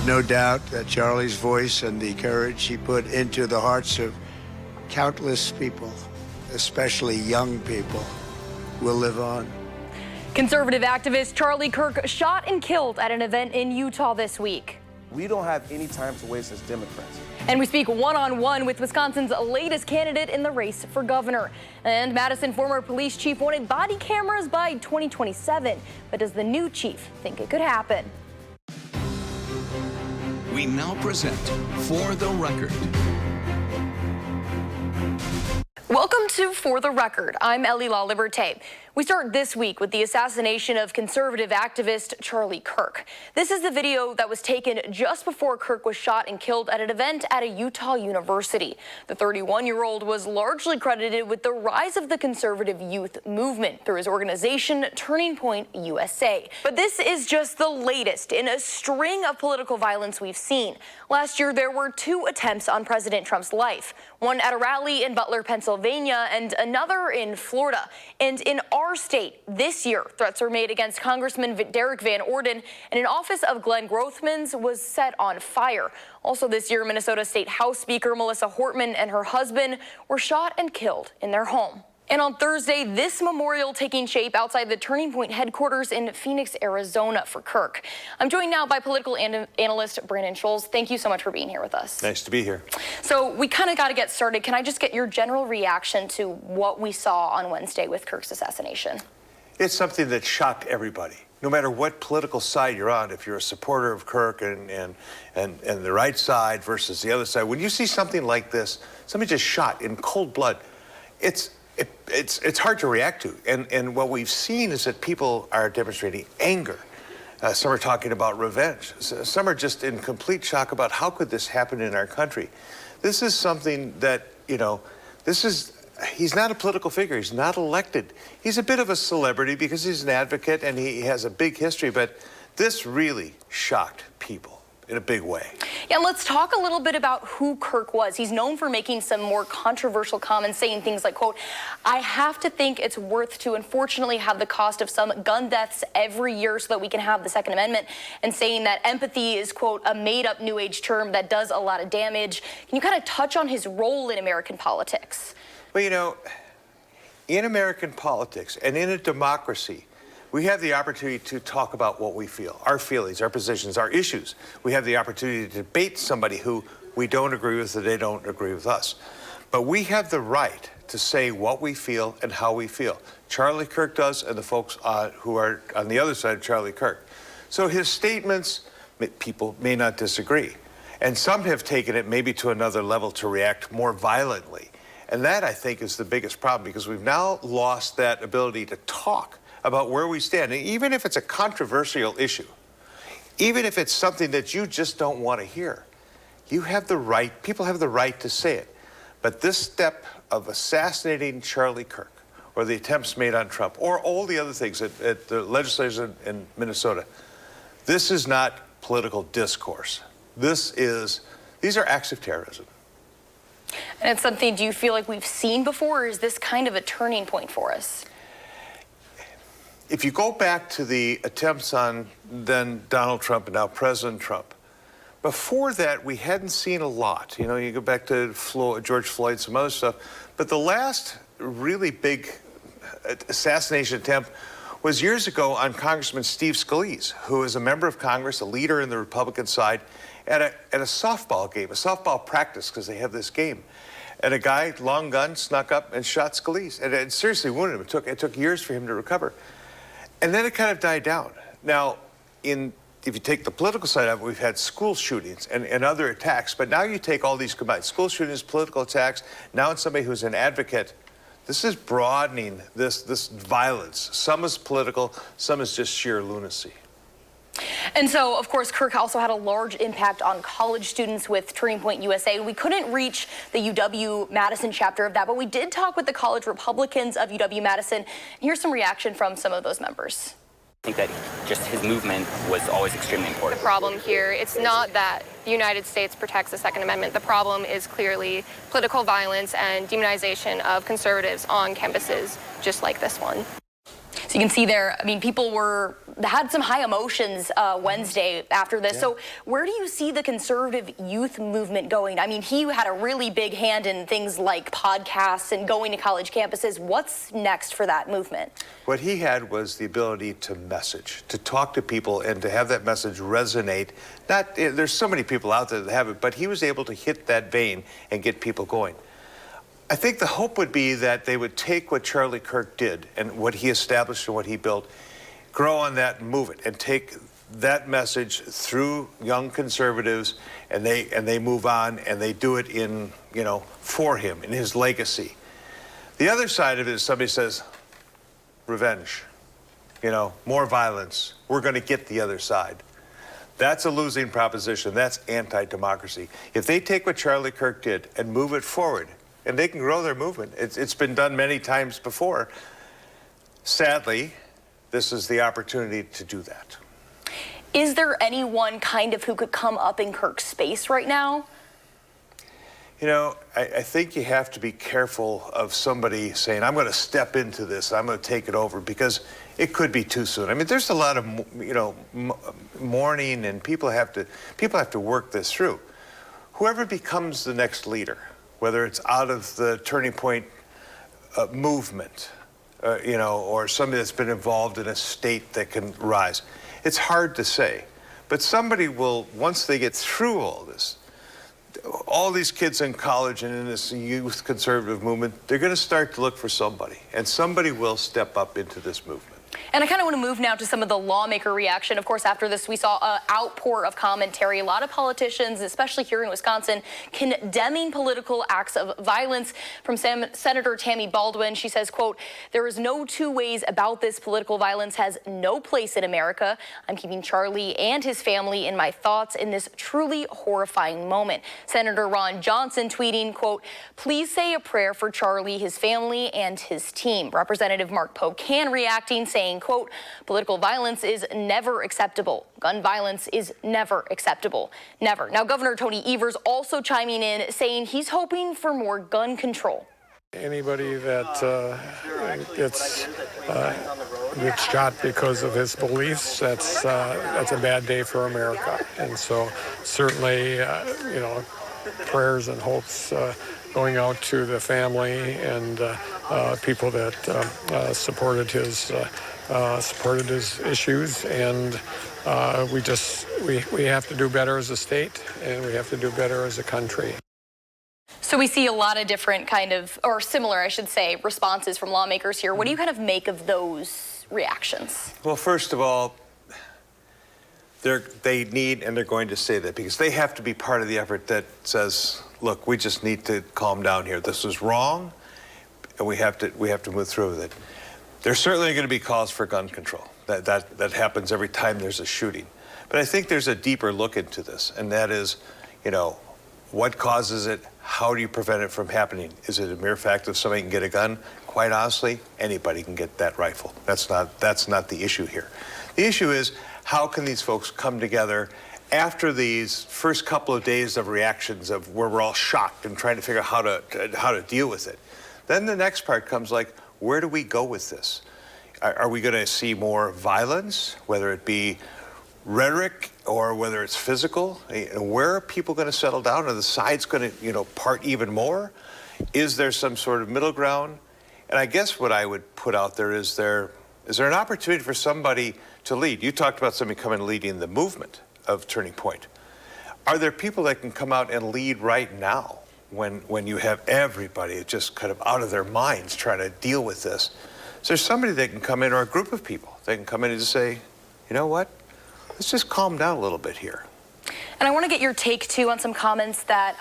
no doubt that Charlie's voice and the courage he put into the hearts of countless people, especially young people, will live on. Conservative activist Charlie Kirk shot and killed at an event in Utah this week. We don't have any time to waste as Democrats. And we speak one-on-one with Wisconsin's latest candidate in the race for governor. And Madison former police chief wanted body cameras by 2027. But does the new chief think it could happen? We now present For the Record. Welcome to For the Record. I'm Elly Laliberte. We start this week with the assassination of conservative activist Charlie Kirk. This is the video that was taken just before Kirk was shot and killed at an event at a Utah university. The 31-year-old was largely credited with the rise of the conservative youth movement through his organization, Turning Point USA. But this is just the latest in a string of political violence we've seen. Last year, there were 2 attempts on President Trump's life, one at a rally in Butler, Pennsylvania, and another in Florida. And in our state, this year, threats were made against Congressman Derek Van Orden, and an office of Glenn Grothman's was set on fire. Also this year, Minnesota State House Speaker Melissa Hortman and her husband were shot and killed in their home. And on Thursday, this memorial taking shape outside the Turning Point headquarters in Phoenix, Arizona for Kirk. I'm joined now by political analyst Brandon Scholz. Thank you so much for being here with us. Nice to be here. So we kind of got to get started. Can I just get your general reaction to what we saw on Wednesday with Kirk's assassination? It's something that shocked everybody. No matter what political side you're on, if you're a supporter of Kirk and the right side versus the other side, when you see something like this, somebody just shot in cold blood, it's hard to react to. And what we've seen is that people are demonstrating anger. Some are talking about revenge. Some are just in complete shock about how could this happen in our country. This is something that, he's not a political figure. He's not elected. He's a bit of a celebrity because he's an advocate and he has a big history, but this really shocked people in a big way. Yeah, let's talk a little bit about who Kirk was. He's known for making some more controversial comments, saying things like, quote, "I have to think it's worth to unfortunately have the cost of some gun deaths every year so that we can have the Second Amendment," and saying that empathy is, quote, "a made-up New Age term that does a lot of damage." Can you kind of touch on his role in American politics? Well, in American politics and in a democracy, we have the opportunity to talk about what we feel, our feelings, our positions, our issues. We have the opportunity to debate somebody who we don't agree with or they don't agree with us. But we have the right to say what we feel and how we feel. Charlie Kirk does, and the folks who are on the other side of Charlie Kirk. So his statements, people may not disagree. And some have taken it maybe to another level to react more violently. And that, I think, is the biggest problem, because we've now lost that ability to talk about where we stand. And even if it's a controversial issue, even if it's something that you just don't want to hear, you have the right, people have the right to say it. But this step of assassinating Charlie Kirk, or the attempts made on Trump, or all the other things at the legislature in Minnesota, this is not political discourse. These are acts of terrorism. And it's something, do you feel like we've seen before, or is this kind of a turning point for us? If you go back to the attempts on then Donald Trump and now President Trump, before that, we hadn't seen a lot. You go back to George Floyd, some other stuff. But the last really big assassination attempt was years ago on Congressman Steve Scalise, who is a member of Congress, a leader in the Republican side, at a softball game, a softball practice, because they have this game. And a guy, long gun, snuck up and shot Scalise. And it seriously wounded him. It took years for him to recover. And then it kind of died down. Now, if you take the political side of it, we've had school shootings and other attacks. But now you take all these combined, school shootings, political attacks, now it's somebody who's an advocate. This is broadening this violence. Some is political, some is just sheer lunacy. And so, of course, Kirk also had a large impact on college students with Turning Point USA. We couldn't reach the UW-Madison chapter of that, but we did talk with the college Republicans of UW-Madison. Here's some reaction from some of those members. I think that just his movement was always extremely important. The problem here, it's not that the United States protects the Second Amendment. The problem is clearly political violence and demonization of conservatives on campuses just like this one. So you can see there, I mean, people were had some high emotions Wednesday after this. So where do you see the conservative youth movement going? I mean, he had a really big hand in things like podcasts and going to college campuses. What's next for that movement? What he had was the ability to message, to talk to people and to have that message resonate. There's so many people out there that have it, but he was able to hit that vein and get people going. I think the hope would be that they would take what Charlie Kirk did and what he established and what he built, grow on that and move it, and take that message through young conservatives, and they move on and they do it in, for him, in his legacy. The other side of it is somebody says, revenge, more violence. We're going to get the other side. That's a losing proposition. That's anti-democracy. If they take what Charlie Kirk did and move it forward, and they can grow their movement. It's been done many times before. Sadly, this is the opportunity to do that. Is there anyone kind of who could come up in Kirk's space right now? I think you have to be careful of somebody saying, I'm going to step into this, I'm going to take it over, because it could be too soon. I mean, there's a lot of, mourning, and people have to work this through. Whoever becomes the next leader, whether it's out of the Turning Point movement, or somebody that's been involved in a state that can rise. It's hard to say, but somebody will, once they get through all these kids in college and in this youth conservative movement, they're going to start to look for somebody, and somebody will step up into this movement. And I kind of want to move now to some of the lawmaker reaction. Of course, after this, we saw an outpour of commentary. A lot of politicians, especially here in Wisconsin, condemning political acts of violence. From Senator Tammy Baldwin, she says, quote, "There is no two ways about this. Political violence has no place in America. I'm keeping Charlie and his family in my thoughts in this truly horrifying moment." Senator Ron Johnson tweeting, quote, "Please say a prayer for Charlie, his family, and his team." Representative Mark Pocan reacting, saying, quote, "Political violence is never acceptable. Gun violence is never acceptable. Never." Now, Governor Tony Evers also chiming in, saying he's hoping for more gun control. Anybody that gets shot because of his beliefs, that's a bad day for America. And so certainly, prayers and hopes going out to the family and people that supported his issues, and we have to do better as a state, and we have to do better as a country. So we see a lot of different or similar, I should say, responses from lawmakers here. What do you kind of make of those reactions? Well, first of all, they need, and they're going to say that, because they have to be part of the effort that says, look, we just need to calm down here. This is wrong, and we have to move through with it. There's certainly going to be calls for gun control. That happens every time there's a shooting. But I think there's a deeper look into this, and that is, what causes it? How do you prevent it from happening? Is it a mere fact that somebody can get a gun? Quite honestly, anybody can get that rifle. That's not the issue here. The issue is, how can these folks come together after these first couple of days of reactions of where we're all shocked and trying to figure out how to deal with it? Then the next part comes like, where do we go with this? Are we going to see more violence, whether it be rhetoric or whether it's physical? And where are people going to settle down? Are the sides going to, part even more? Is there some sort of middle ground? And I guess what I would put out there is there an opportunity for somebody to lead? You talked about somebody coming and leading the movement of Turning Point. Are there people that can come out and lead right now when you have everybody just kind of out of their minds trying to deal with this? Is there somebody that can come in, or a group of people that can come in and just say, you know what, let's just calm down a little bit here? And I want to get your take, too, on some comments that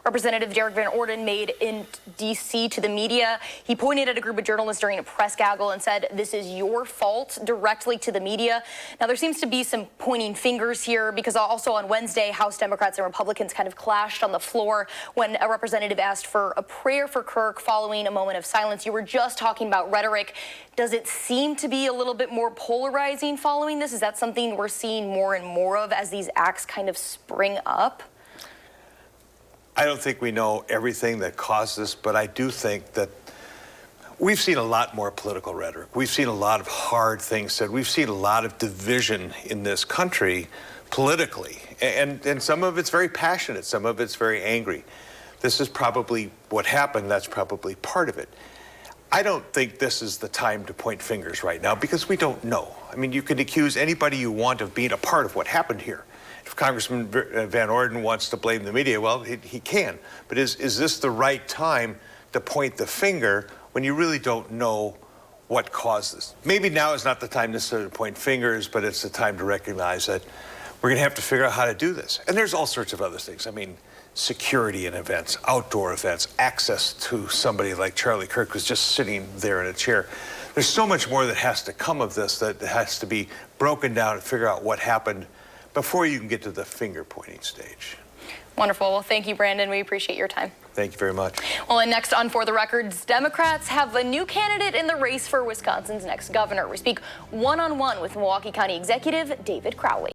Representative Derek Van Orden made in D.C. to the media. He pointed at a group of journalists during a press gaggle and said, "This is your fault," directly to the media. Now, there seems to be some pointing fingers here, because also on Wednesday, House Democrats and Republicans kind of clashed on the floor when a representative asked for a prayer for Kirk following a moment of silence. You were just talking about rhetoric. Does it seem to be a little bit more polarizing following this? Is that something we're seeing more and more of as these acts kind of spring up? I don't think we know everything that caused this, but I do think that We've seen a lot more political rhetoric. We've seen a lot of hard things said. We've seen a lot of division in this country politically. And some of it's very passionate, some of it's very angry. This is probably what happened. That's probably part of it. I don't think this is the time to point fingers right now because we don't know. I mean, you can accuse anybody you want of being a part of what happened here. If Congressman Van Orden wants to blame the media, well, he can. But is this the right time to point the finger when you really don't know what caused this? Maybe now is not the time necessarily to point fingers, but it's the time to recognize that we're going to have to figure out how to do this. And there's all sorts of other things. I mean, security in events, outdoor events, access to somebody like Charlie Kirk who's just sitting there in a chair. There's so much more that has to come of this that has to be broken down and figure out what happened before you can get to the finger-pointing stage. Wonderful. Well, thank you, Brandon. We appreciate your time. Thank you very much. Well, and next on For the Records, Democrats have a new candidate in the race for Wisconsin's next governor. We speak one-on-one with Milwaukee County Executive David Crowley.